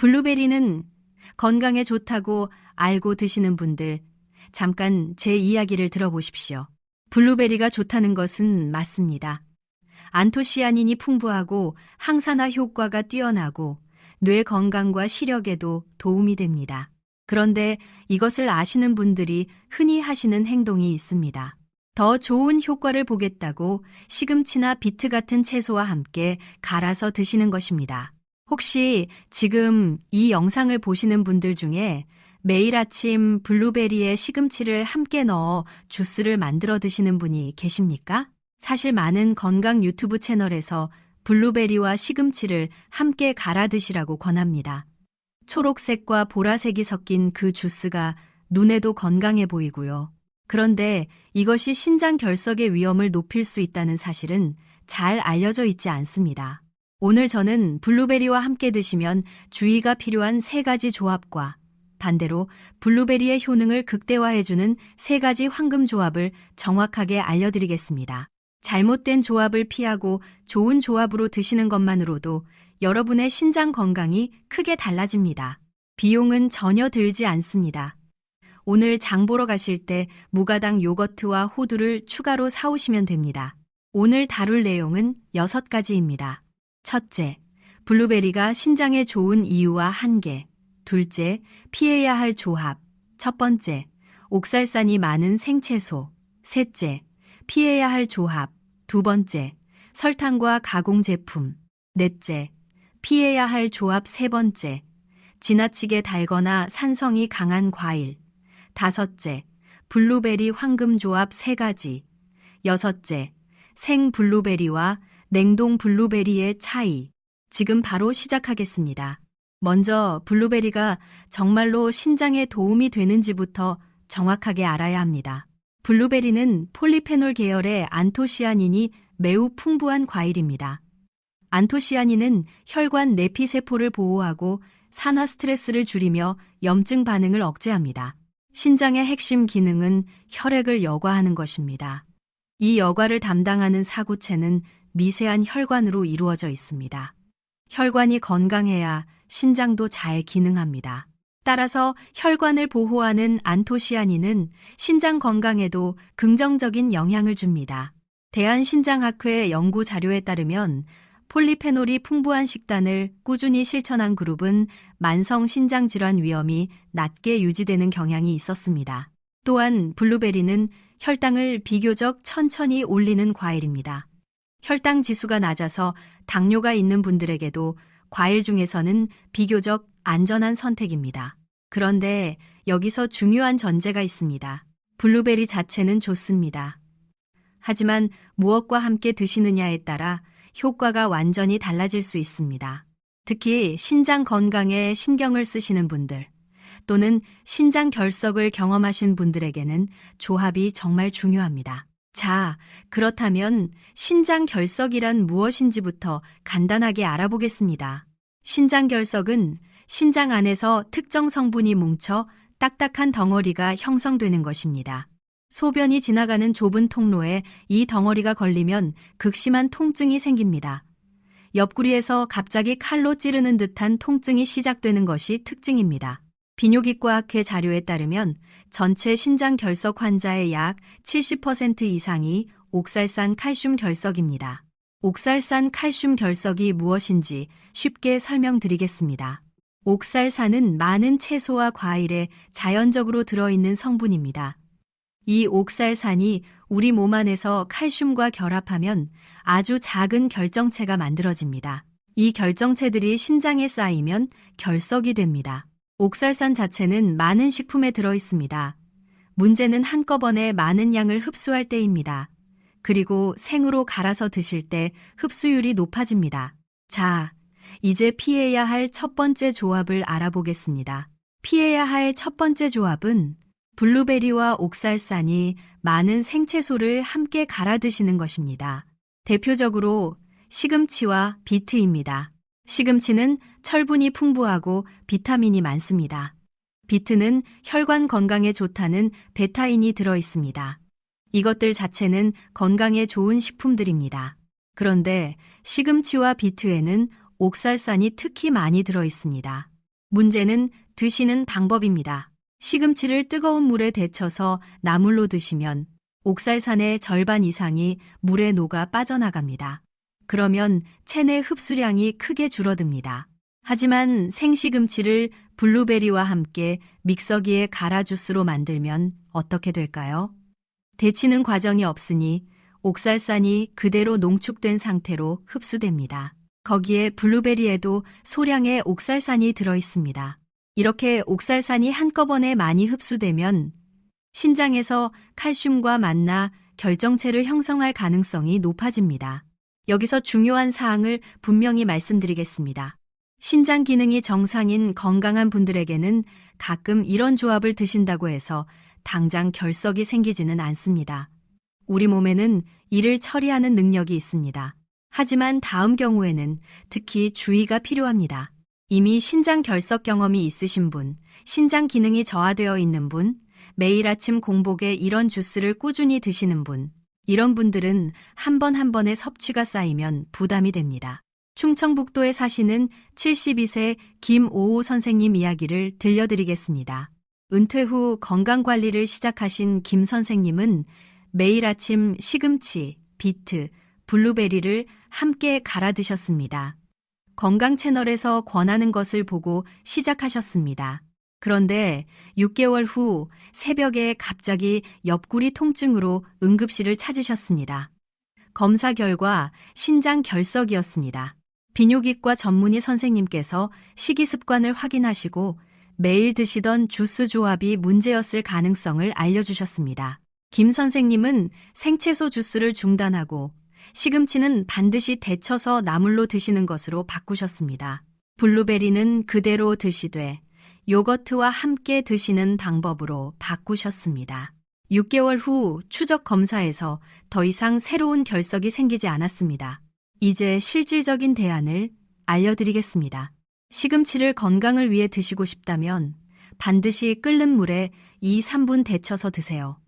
블루베리는 건강에 좋다고 알고 드시는 분들, 잠깐 제 이야기를 들어보십시오. 블루베리가 좋다는 것은 맞습니다. 안토시아닌이 풍부하고 항산화 효과가 뛰어나고 뇌 건강과 시력에도 도움이 됩니다. 그런데 이것을 아시는 분들이 흔히 하시는 행동이 있습니다. 더 좋은 효과를 보겠다고 시금치나 비트 같은 채소와 함께 갈아서 드시는 것입니다. 혹시 지금 이 영상을 보시는 분들 중에 매일 아침 블루베리에 시금치를 함께 넣어 주스를 만들어 드시는 분이 계십니까? 사실 많은 건강 유튜브 채널에서 블루베리와 시금치를 함께 갈아 드시라고 권합니다. 초록색과 보라색이 섞인 그 주스가 눈에도 건강해 보이고요. 그런데 이것이 신장 결석의 위험을 높일 수 있다는 사실은 잘 알려져 있지 않습니다. 오늘 저는 블루베리와 함께 드시면 주의가 필요한 3가지 조합과 반대로 블루베리의 효능을 극대화해주는 3가지 황금 조합을 정확하게 알려드리겠습니다. 잘못된 조합을 피하고 좋은 조합으로 드시는 것만으로도 여러분의 신장 건강이 크게 달라집니다. 비용은 전혀 들지 않습니다. 오늘 장 보러 가실 때 무가당 요거트와 호두를 추가로 사오시면 됩니다. 오늘 다룰 내용은 6가지입니다. 첫째, 블루베리가 신장에 좋은 이유와 한계. 둘째, 피해야 할 조합. 첫 번째, 옥살산이 많은 생채소. 셋째, 피해야 할 조합. 두 번째, 설탕과 가공 제품. 넷째, 피해야 할 조합. 세 번째, 지나치게 달거나 산성이 강한 과일. 다섯째, 블루베리 황금 조합 3가지. 여섯째, 생 블루베리와 냉동 블루베리의 차이. 지금 바로 시작하겠습니다. 먼저 블루베리가 정말로 신장에 도움이 되는지부터 정확하게 알아야 합니다. 블루베리는 폴리페놀 계열의 안토시아닌이 매우 풍부한 과일입니다. 안토시아닌은 혈관 내피세포를 보호하고 산화 스트레스를 줄이며 염증 반응을 억제합니다. 신장의 핵심 기능은 혈액을 여과하는 것입니다. 이 여과를 담당하는 사구체는 미세한 혈관으로 이루어져 있습니다. 혈관이 건강해야 신장도 잘 기능합니다. 따라서 혈관을 보호하는 안토시아닌은 신장 건강에도 긍정적인 영향을 줍니다. 대한신장학회 연구 자료에 따르면 폴리페놀이 풍부한 식단을 꾸준히 실천한 그룹은 만성 신장질환 위험이 낮게 유지되는 경향이 있었습니다. 또한 블루베리는 혈당을 비교적 천천히 올리는 과일입니다. 혈당 지수가 낮아서 당뇨가 있는 분들에게도 과일 중에서는 비교적 안전한 선택입니다. 그런데 여기서 중요한 전제가 있습니다. 블루베리 자체는 좋습니다. 하지만 무엇과 함께 드시느냐에 따라 효과가 완전히 달라질 수 있습니다. 특히 신장 건강에 신경을 쓰시는 분들 또는 신장 결석을 경험하신 분들에게는 조합이 정말 중요합니다. 자, 그렇다면 신장 결석이란 무엇인지부터 간단하게 알아보겠습니다. 신장 결석은 신장 안에서 특정 성분이 뭉쳐 딱딱한 덩어리가 형성되는 것입니다. 소변이 지나가는 좁은 통로에 이 덩어리가 걸리면 극심한 통증이 생깁니다. 옆구리에서 갑자기 칼로 찌르는 듯한 통증이 시작되는 것이 특징입니다. 비뇨기과학회 자료에 따르면 전체 신장 결석 환자의 약 70% 이상이 옥살산 칼슘 결석입니다. 옥살산 칼슘 결석이 무엇인지 쉽게 설명드리겠습니다. 옥살산은 많은 채소와 과일에 자연적으로 들어있는 성분입니다. 이 옥살산이 우리 몸 안에서 칼슘과 결합하면 아주 작은 결정체가 만들어집니다. 이 결정체들이 신장에 쌓이면 결석이 됩니다. 옥살산 자체는 많은 식품에 들어있습니다. 문제는 한꺼번에 많은 양을 흡수할 때입니다. 그리고 생으로 갈아서 드실 때 흡수율이 높아집니다. 자, 이제 피해야 할 첫 번째 조합을 알아보겠습니다. 피해야 할 첫 번째 조합은 블루베리와 옥살산이 많은 생채소를 함께 갈아 드시는 것입니다. 대표적으로 시금치와 비트입니다. 시금치는 철분이 풍부하고 비타민이 많습니다. 비트는 혈관 건강에 좋다는 베타인이 들어 있습니다. 이것들 자체는 건강에 좋은 식품들입니다. 그런데 시금치와 비트에는 옥살산이 특히 많이 들어 있습니다. 문제는 드시는 방법입니다. 시금치를 뜨거운 물에 데쳐서 나물로 드시면 옥살산의 절반 이상이 물에 녹아 빠져나갑니다. 그러면 체내 흡수량이 크게 줄어듭니다. 하지만 생시금치를 블루베리와 함께 믹서기에 갈아 주스로 만들면 어떻게 될까요? 데치는 과정이 없으니 옥살산이 그대로 농축된 상태로 흡수됩니다. 거기에 블루베리에도 소량의 옥살산이 들어 있습니다. 이렇게 옥살산이 한꺼번에 많이 흡수되면 신장에서 칼슘과 만나 결정체를 형성할 가능성이 높아집니다. 여기서 중요한 사항을 분명히 말씀드리겠습니다. 신장 기능이 정상인 건강한 분들에게는 가끔 이런 조합을 드신다고 해서 당장 결석이 생기지는 않습니다. 우리 몸에는 이를 처리하는 능력이 있습니다. 하지만 다음 경우에는 특히 주의가 필요합니다. 이미 신장 결석 경험이 있으신 분, 신장 기능이 저하되어 있는 분, 매일 아침 공복에 이런 주스를 꾸준히 드시는 분, 이런 분들은 한 번 한 번의 섭취가 쌓이면 부담이 됩니다. 충청북도에 사시는 72세 김오호 선생님 이야기를 들려드리겠습니다. 은퇴 후 건강관리를 시작하신 김 선생님은 매일 아침 시금치, 비트, 블루베리를 함께 갈아 드셨습니다. 건강 채널에서 권하는 것을 보고 시작하셨습니다. 그런데 6개월 후 새벽에 갑자기 옆구리 통증으로 응급실을 찾으셨습니다. 검사 결과 신장 결석이었습니다. 비뇨기과 전문의 선생님께서 식이습관을 확인하시고 매일 드시던 주스 조합이 문제였을 가능성을 알려주셨습니다. 김 선생님은 생채소 주스를 중단하고 시금치는 반드시 데쳐서 나물로 드시는 것으로 바꾸셨습니다. 블루베리는 그대로 드시되 요거트와 함께 드시는 방법으로 바꾸셨습니다. 6개월 후 추적 검사에서 더 이상 새로운 결석이 생기지 않았습니다. 이제 실질적인 대안을 알려드리겠습니다. 시금치를 건강을 위해 드시고 싶다면 반드시 끓는 물에 2, 3분 데쳐서 드세요.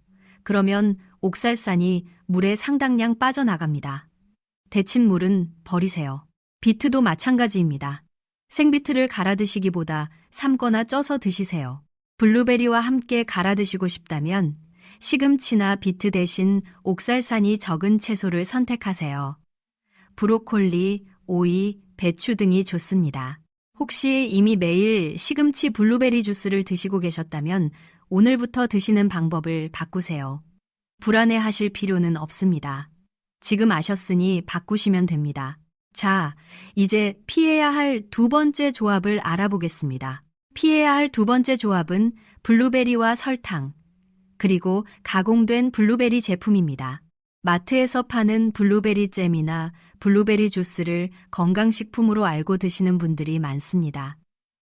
그러면 옥살산이 물에 상당량 빠져나갑니다. 데친 물은 버리세요. 비트도 마찬가지입니다. 생비트를 갈아 드시기보다 삶거나 쪄서 드시세요. 블루베리와 함께 갈아 드시고 싶다면 시금치나 비트 대신 옥살산이 적은 채소를 선택하세요. 브로콜리, 오이, 배추 등이 좋습니다. 혹시 이미 매일 시금치 블루베리 주스를 드시고 계셨다면 오늘부터 드시는 방법을 바꾸세요. 불안해하실 필요는 없습니다. 지금 아셨으니 바꾸시면 됩니다. 자, 이제 피해야 할 두 번째 조합을 알아보겠습니다. 피해야 할 두 번째 조합은 블루베리와 설탕, 그리고 가공된 블루베리 제품입니다. 마트에서 파는 블루베리 잼이나 블루베리 주스를 건강식품으로 알고 드시는 분들이 많습니다.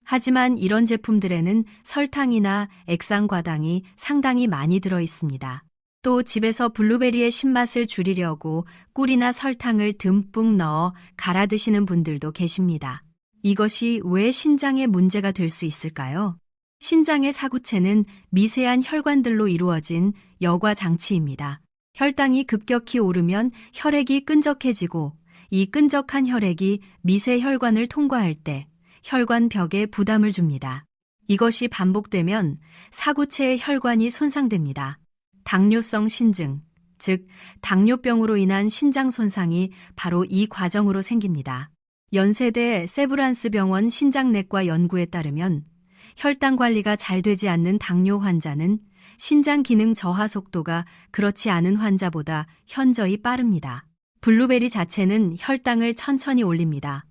하지만 이런 제품들에는 설탕이나 액상과당이 상당히 많이 들어 있습니다. 또 집에서 블루베리의 신맛을 줄이려고 꿀이나 설탕을 듬뿍 넣어 갈아 드시는 분들도 계십니다. 이것이 왜 신장에 문제가 될 수 있을까요? 신장의 사구체는 미세한 혈관들로 이루어진 여과 장치입니다. 혈당이 급격히 오르면 혈액이 끈적해지고 이 끈적한 혈액이 미세 혈관을 통과할 때 혈관 벽에 부담을 줍니다. 이것이 반복되면 사구체의 혈관이 손상됩니다. 당뇨성 신증, 즉 당뇨병으로 인한 신장 손상이 바로 이 과정으로 생깁니다. 연세대 세브란스 병원 신장내과 연구에 따르면 혈당 관리가 잘 되지 않는 당뇨 환자는 신장 기능 저하 속도가 그렇지 않은 환자보다 현저히 빠릅니다. 블루베리 자체는 혈당을 천천히 올립니다.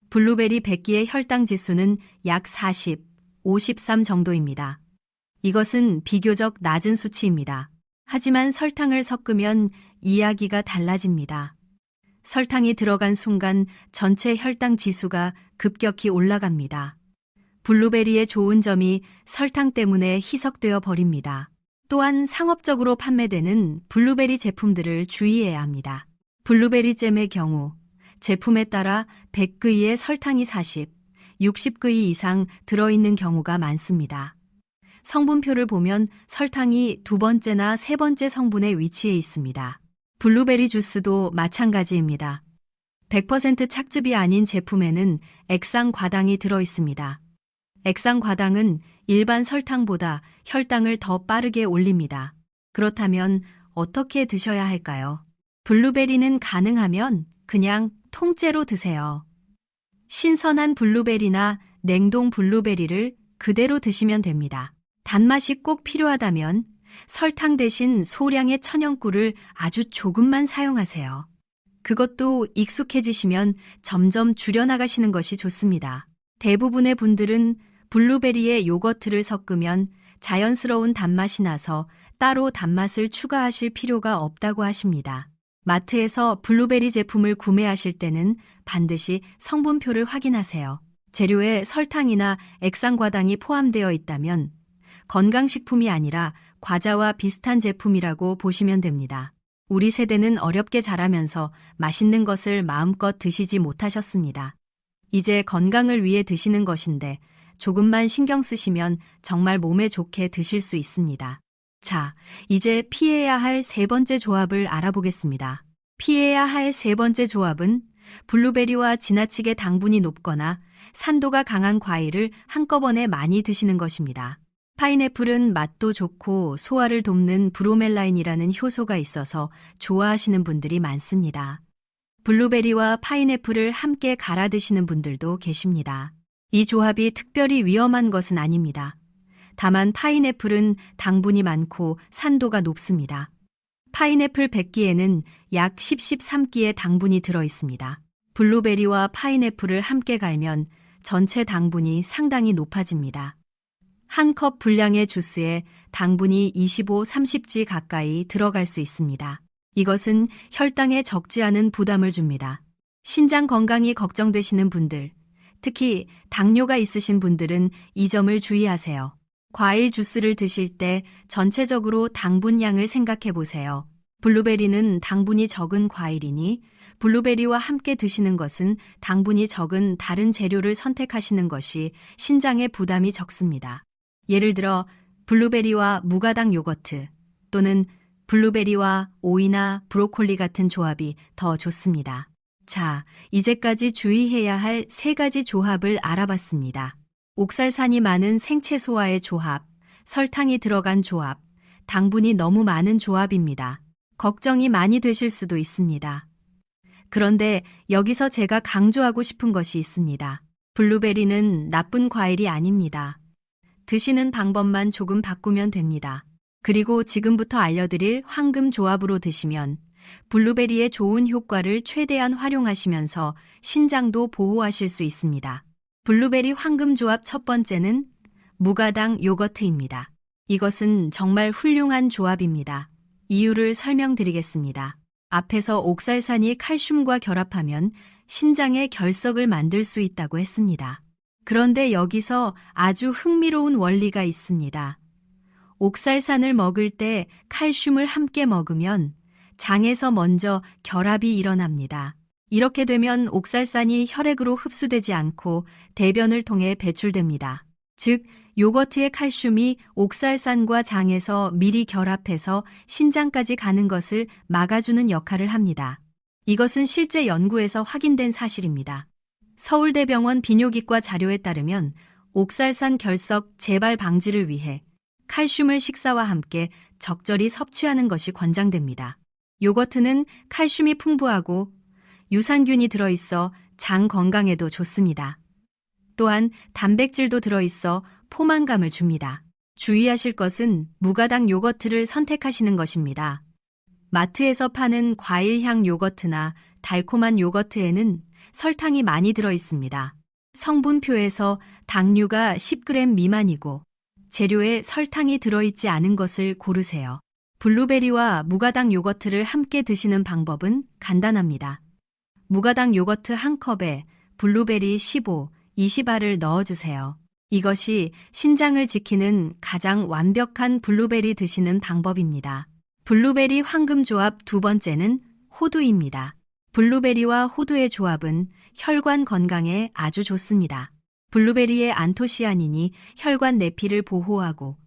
블루베리 100기의 혈당 지수는 약 40, 53 정도입니다. 이것은 비교적 낮은 수치입니다. 하지만 설탕을 섞으면 이야기가 달라집니다. 설탕이 들어간 순간 전체 혈당 지수가 급격히 올라갑니다. 블루베리의 좋은 점이 설탕 때문에 희석되어 버립니다. 또한 상업적으로 판매되는 블루베리 제품들을 주의해야 합니다. 블루베리 잼의 경우 제품에 따라 100g의 설탕이 40, 60g 이상 들어있는 경우가 많습니다. 성분표를 보면 설탕이 두 번째나 세 번째 성분에 위치해 있습니다. 블루베리 주스도 마찬가지입니다. 100% 착즙이 아닌 제품에는 액상 과당이 들어 있습니다. 액상과당은 일반 설탕보다 혈당을 더 빠르게 올립니다. 그렇다면 어떻게 드셔야 할까요? 블루베리는 가능하면 그냥 통째로 드세요. 신선한 블루베리나 냉동 블루베리를 그대로 드시면 됩니다. 단맛이 꼭 필요하다면 설탕 대신 소량의 천연꿀을 아주 조금만 사용하세요. 그것도 익숙해지시면 점점 줄여나가시는 것이 좋습니다. 대부분의 분들은 블루베리에 요거트를 섞으면 자연스러운 단맛이 나서 따로 단맛을 추가하실 필요가 없다고 하십니다. 마트에서 블루베리 제품을 구매하실 때는 반드시 성분표를 확인하세요. 재료에 설탕이나 액상과당이 포함되어 있다면 건강식품이 아니라 과자와 비슷한 제품이라고 보시면 됩니다. 우리 세대는 어렵게 자라면서 맛있는 것을 마음껏 드시지 못하셨습니다. 이제 건강을 위해 드시는 것인데 조금만 신경 쓰시면 정말 몸에 좋게 드실 수 있습니다. 자, 이제 피해야 할 세 번째 조합을 알아보겠습니다. 피해야 할 세 번째 조합은 블루베리와 지나치게 당분이 높거나 산도가 강한 과일을 한꺼번에 많이 드시는 것입니다. 파인애플은 맛도 좋고 소화를 돕는 브로멜라인이라는 효소가 있어서 좋아하시는 분들이 많습니다. 블루베리와 파인애플을 함께 갈아 드시는 분들도 계십니다. 이 조합이 특별히 위험한 것은 아닙니다. 다만 파인애플은 당분이 많고 산도가 높습니다. 파인애플 100기에는 약 13기의 당분이 들어 있습니다. 블루베리와 파인애플을 함께 갈면 전체 당분이 상당히 높아집니다. 한 컵 분량의 주스에 당분이 25, 30g 가까이 들어갈 수 있습니다. 이것은 혈당에 적지 않은 부담을 줍니다. 신장 건강이 걱정되시는 분들, 특히 당뇨가 있으신 분들은 이 점을 주의하세요. 과일 주스를 드실 때 전체적으로 당분량을 생각해 보세요. 블루베리는 당분이 적은 과일이니 블루베리와 함께 드시는 것은 당분이 적은 다른 재료를 선택하시는 것이 신장에 부담이 적습니다. 예를 들어 블루베리와 무가당 요거트 또는 블루베리와 오이나 브로콜리 같은 조합이 더 좋습니다. 자, 이제까지 주의해야 할 세 가지 조합을 알아봤습니다. 옥살산이 많은 생채소와의 조합, 설탕이 들어간 조합, 당분이 너무 많은 조합입니다. 걱정이 많이 되실 수도 있습니다. 그런데 여기서 제가 강조하고 싶은 것이 있습니다. 블루베리는 나쁜 과일이 아닙니다. 드시는 방법만 조금 바꾸면 됩니다. 그리고 지금부터 알려드릴 황금 조합으로 드시면 블루베리의 좋은 효과를 최대한 활용하시면서 신장도 보호하실 수 있습니다. 블루베리 황금 조합 첫 번째는 무가당 요거트입니다. 이것은 정말 훌륭한 조합입니다. 이유를 설명드리겠습니다. 앞에서 옥살산이 칼슘과 결합하면 신장의 결석을 만들 수 있다고 했습니다. 그런데 여기서 아주 흥미로운 원리가 있습니다. 옥살산을 먹을 때 칼슘을 함께 먹으면 장에서 먼저 결합이 일어납니다. 이렇게 되면 옥살산이 혈액으로 흡수되지 않고 대변을 통해 배출됩니다. 즉, 요거트의 칼슘이 옥살산과 장에서 미리 결합해서 신장까지 가는 것을 막아주는 역할을 합니다. 이것은 실제 연구에서 확인된 사실입니다. 서울대병원 비뇨기과 자료에 따르면 옥살산 결석 재발 방지를 위해 칼슘을 식사와 함께 적절히 섭취하는 것이 권장됩니다. 요거트는 칼슘이 풍부하고 유산균이 들어있어 장 건강에도 좋습니다. 또한 단백질도 들어있어 포만감을 줍니다. 주의하실 것은 무가당 요거트를 선택하시는 것입니다. 마트에서 파는 과일향 요거트나 달콤한 요거트에는 설탕이 많이 들어있습니다. 성분표에서 당류가 10g 미만이고 재료에 설탕이 들어있지 않은 것을 고르세요. 블루베리와 무가당 요거트를 함께 드시는 방법은 간단합니다. 무가당 요거트 한 컵에 블루베리 15, 20알을 넣어주세요. 이것이 신장을 지키는 가장 완벽한 블루베리 드시는 방법입니다. 블루베리 황금 조합 두 번째는 호두입니다. 블루베리와 호두의 조합은 혈관 건강에 아주 좋습니다. 블루베리의 안토시아닌이 혈관 내피를 보호하고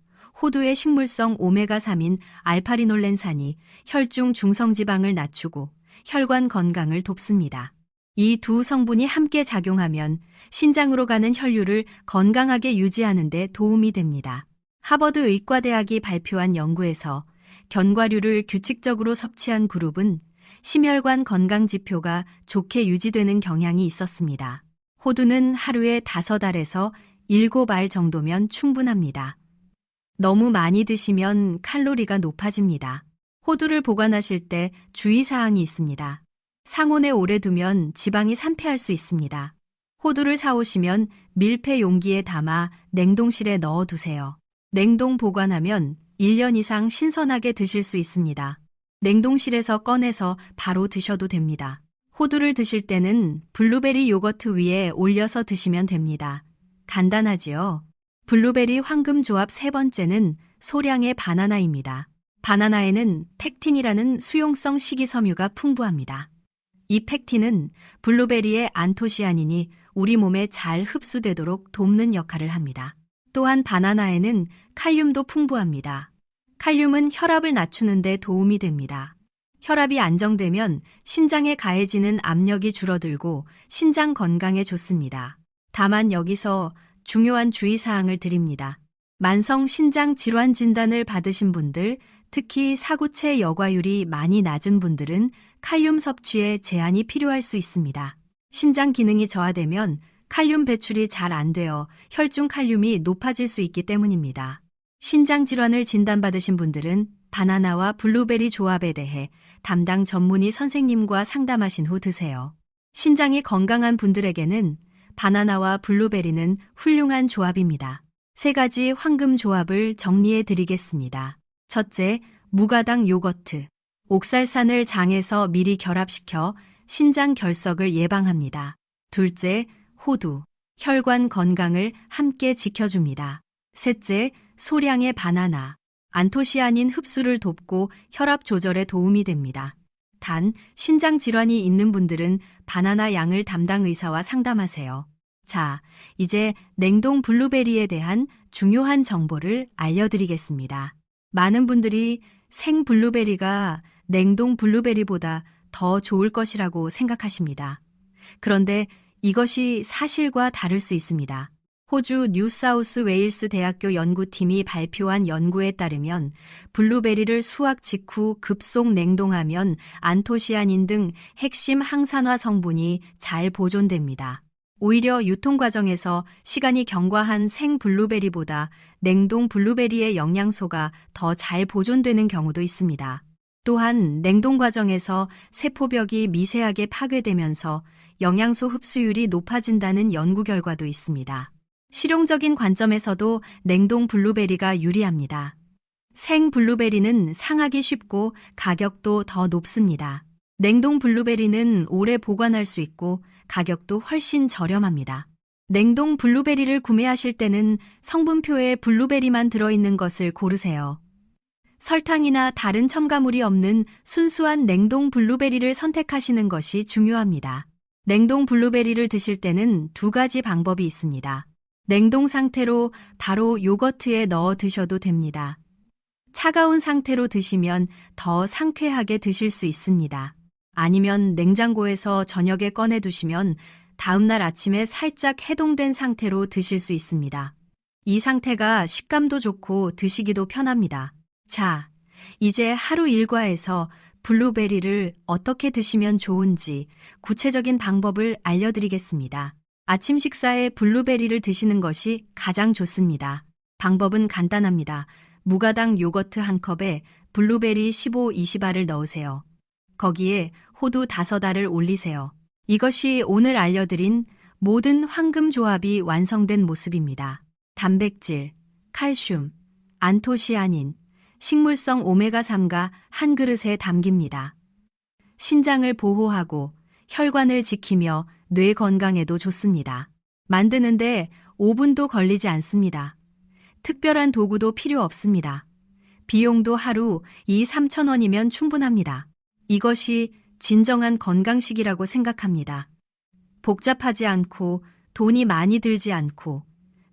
호두의 식물성 오메가3인 알파리놀렌산이 혈중 중성지방을 낮추고 혈관 건강을 돕습니다. 이 두 성분이 함께 작용하면 신장으로 가는 혈류를 건강하게 유지하는 데 도움이 됩니다. 하버드 의과대학이 발표한 연구에서 견과류를 규칙적으로 섭취한 그룹은 심혈관 건강 지표가 좋게 유지되는 경향이 있었습니다. 호두는 하루에 5알에서 7알 정도면 충분합니다. 너무 많이 드시면 칼로리가 높아집니다. 호두를 보관하실 때 주의사항이 있습니다. 상온에 오래 두면 지방이 산패할 수 있습니다. 호두를 사오시면 밀폐 용기에 담아 냉동실에 넣어두세요. 냉동 보관하면 1년 이상 신선하게 드실 수 있습니다. 냉동실에서 꺼내서 바로 드셔도 됩니다. 호두를 드실 때는 블루베리 요거트 위에 올려서 드시면 됩니다. 간단하지요? 블루베리 황금 조합 세 번째는 소량의 바나나입니다. 바나나에는 펙틴이라는 수용성 식이섬유가 풍부합니다. 이 펙틴은 블루베리의 안토시아닌이 우리 몸에 잘 흡수되도록 돕는 역할을 합니다. 또한 바나나에는 칼륨도 풍부합니다. 칼륨은 혈압을 낮추는 데 도움이 됩니다. 혈압이 안정되면 신장에 가해지는 압력이 줄어들고 신장 건강에 좋습니다. 다만 여기서 중요한 주의사항을 드립니다. 만성 신장 질환 진단을 받으신 분들, 특히 사구체 여과율이 많이 낮은 분들은 칼륨 섭취에 제한이 필요할 수 있습니다. 신장 기능이 저하되면 칼륨 배출이 잘 안 되어 혈중 칼륨이 높아질 수 있기 때문입니다. 신장 질환을 진단받으신 분들은 바나나와 블루베리 조합에 대해 담당 전문의 선생님과 상담하신 후 드세요. 신장이 건강한 분들에게는 바나나와 블루베리는 훌륭한 조합입니다. 3가지 황금 조합을 정리해 드리겠습니다. 첫째, 무가당 요거트. 옥살산을 장에서 미리 결합시켜 신장 결석을 예방합니다. 둘째, 호두. 혈관 건강을 함께 지켜줍니다. 셋째, 소량의 바나나. 안토시아닌 흡수를 돕고 혈압 조절에 도움이 됩니다. 단, 신장 질환이 있는 분들은 바나나 양을 담당 의사와 상담하세요. 자, 이제 냉동 블루베리에 대한 중요한 정보를 알려드리겠습니다. 많은 분들이 생 블루베리가 냉동 블루베리보다 더 좋을 것이라고 생각하십니다. 그런데 이것이 사실과 다를 수 있습니다. 호주 뉴사우스 웨일스 대학교 연구팀이 발표한 연구에 따르면 블루베리를 수확 직후 급속 냉동하면 안토시아닌 등 핵심 항산화 성분이 잘 보존됩니다. 오히려 유통 과정에서 시간이 경과한 생 블루베리보다 냉동 블루베리의 영양소가 더 잘 보존되는 경우도 있습니다. 또한 냉동 과정에서 세포벽이 미세하게 파괴되면서 영양소 흡수율이 높아진다는 연구 결과도 있습니다. 실용적인 관점에서도 냉동 블루베리가 유리합니다. 생 블루베리는 상하기 쉽고 가격도 더 높습니다. 냉동 블루베리는 오래 보관할 수 있고 가격도 훨씬 저렴합니다. 냉동 블루베리를 구매하실 때는 성분표에 블루베리만 들어있는 것을 고르세요. 설탕이나 다른 첨가물이 없는 순수한 냉동 블루베리를 선택하시는 것이 중요합니다. 냉동 블루베리를 드실 때는 2가지 방법이 있습니다. 냉동 상태로 바로 요거트에 넣어 드셔도 됩니다. 차가운 상태로 드시면 더 상쾌하게 드실 수 있습니다. 아니면 냉장고에서 저녁에 꺼내 두시면 다음날 아침에 살짝 해동된 상태로 드실 수 있습니다. 이 상태가 식감도 좋고 드시기도 편합니다. 자, 이제 하루 일과에서 블루베리를 어떻게 드시면 좋은지 구체적인 방법을 알려드리겠습니다. 아침 식사에 블루베리를 드시는 것이 가장 좋습니다. 방법은 간단합니다. 무가당 요거트 1컵에 블루베리 15-20알을 넣으세요. 거기에 호두 5알을 올리세요. 이것이 오늘 알려드린 모든 황금 조합이 완성된 모습입니다. 단백질, 칼슘, 안토시아닌, 식물성 오메가3가 한 그릇에 담깁니다. 신장을 보호하고 혈관을 지키며 뇌 건강에도 좋습니다. 만드는데 5분도 걸리지 않습니다. 특별한 도구도 필요 없습니다. 비용도 하루 2-3,000원이면 충분합니다. 이것이 진정한 건강식이라고 생각합니다. 복잡하지 않고 돈이 많이 들지 않고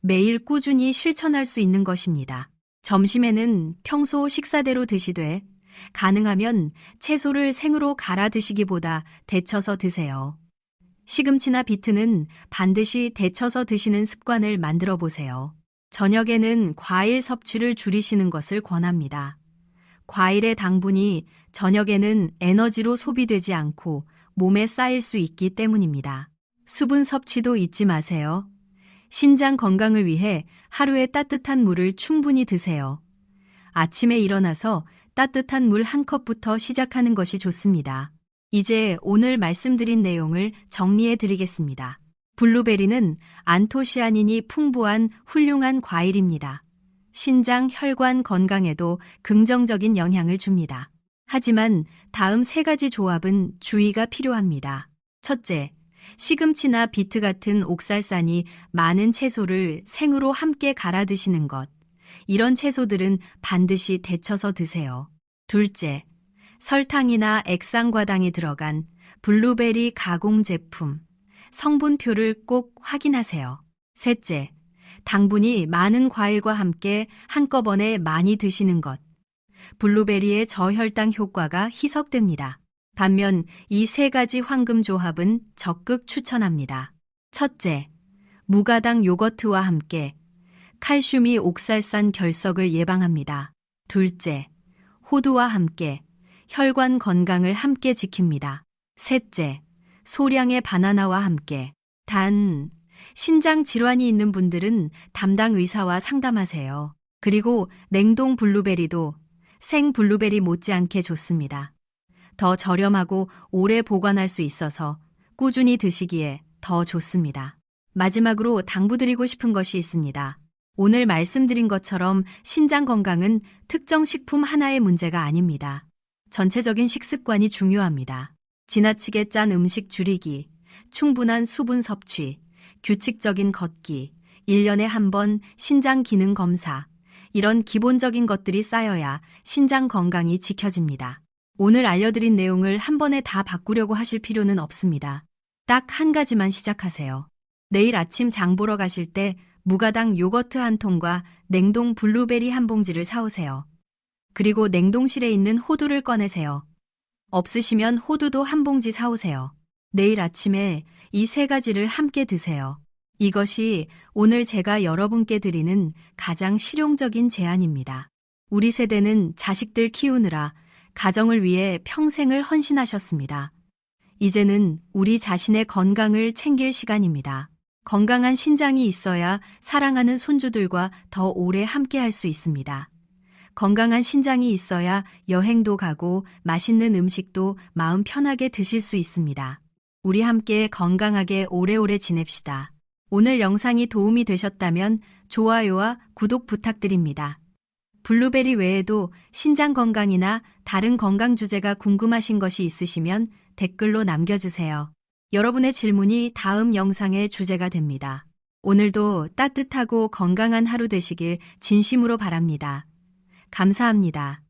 매일 꾸준히 실천할 수 있는 것입니다. 점심에는 평소 식사대로 드시되 가능하면 채소를 생으로 갈아 드시기보다 데쳐서 드세요. 시금치나 비트는 반드시 데쳐서 드시는 습관을 만들어 보세요. 저녁에는 과일 섭취를 줄이시는 것을 권합니다. 과일의 당분이 저녁에는 에너지로 소비되지 않고 몸에 쌓일 수 있기 때문입니다. 수분 섭취도 잊지 마세요. 신장 건강을 위해 하루에 따뜻한 물을 충분히 드세요. 아침에 일어나서 따뜻한 물 한 컵부터 시작하는 것이 좋습니다. 이제 오늘 말씀드린 내용을 정리해 드리겠습니다. 블루베리는 안토시아닌이 풍부한 훌륭한 과일입니다. 신장, 혈관 건강에도 긍정적인 영향을 줍니다. 하지만 다음 3가지 조합은 주의가 필요합니다. 첫째, 시금치나 비트 같은 옥살산이 많은 채소를 생으로 함께 갈아 드시는 것. 이런 채소들은 반드시 데쳐서 드세요. 둘째, 설탕이나 액상과당이 들어간 블루베리 가공 제품. 성분표를 꼭 확인하세요. 셋째, 당분이 많은 과일과 함께 한꺼번에 많이 드시는 것. 블루베리의 저혈당 효과가 희석됩니다. 반면 이 3가지 황금 조합은 적극 추천합니다. 첫째, 무가당 요거트와 함께 칼슘이 옥살산 결석을 예방합니다. 둘째, 호두와 함께 혈관 건강을 함께 지킵니다. 셋째, 소량의 바나나와 함께. 단, 신장 질환이 있는 분들은 담당 의사와 상담하세요. 그리고 냉동 블루베리도 생 블루베리 못지않게 좋습니다. 더 저렴하고 오래 보관할 수 있어서 꾸준히 드시기에 더 좋습니다. 마지막으로 당부드리고 싶은 것이 있습니다. 오늘 말씀드린 것처럼 신장 건강은 특정 식품 하나의 문제가 아닙니다. 전체적인 식습관이 중요합니다. 지나치게 짠 음식 줄이기, 충분한 수분 섭취, 규칙적인 걷기, 1년에 한 번 신장 기능 검사, 이런 기본적인 것들이 쌓여야 신장 건강이 지켜집니다. 오늘 알려드린 내용을 한 번에 다 바꾸려고 하실 필요는 없습니다. 딱 한 가지만 시작하세요. 내일 아침 장 보러 가실 때 무가당 요거트 한 통과 냉동 블루베리 한 봉지를 사오세요. 그리고 냉동실에 있는 호두를 꺼내세요. 없으시면 호두도 한 봉지 사오세요. 내일 아침에 이 3가지를 함께 드세요. 이것이 오늘 제가 여러분께 드리는 가장 실용적인 제안입니다. 우리 세대는 자식들 키우느라 가정을 위해 평생을 헌신하셨습니다. 이제는 우리 자신의 건강을 챙길 시간입니다. 건강한 신장이 있어야 사랑하는 손주들과 더 오래 함께 할 수 있습니다. 건강한 신장이 있어야 여행도 가고 맛있는 음식도 마음 편하게 드실 수 있습니다. 우리 함께 건강하게 오래오래 지냅시다. 오늘 영상이 도움이 되셨다면 좋아요와 구독 부탁드립니다. 블루베리 외에도 신장 건강이나 다른 건강 주제가 궁금하신 것이 있으시면 댓글로 남겨주세요. 여러분의 질문이 다음 영상의 주제가 됩니다. 오늘도 따뜻하고 건강한 하루 되시길 진심으로 바랍니다. 감사합니다.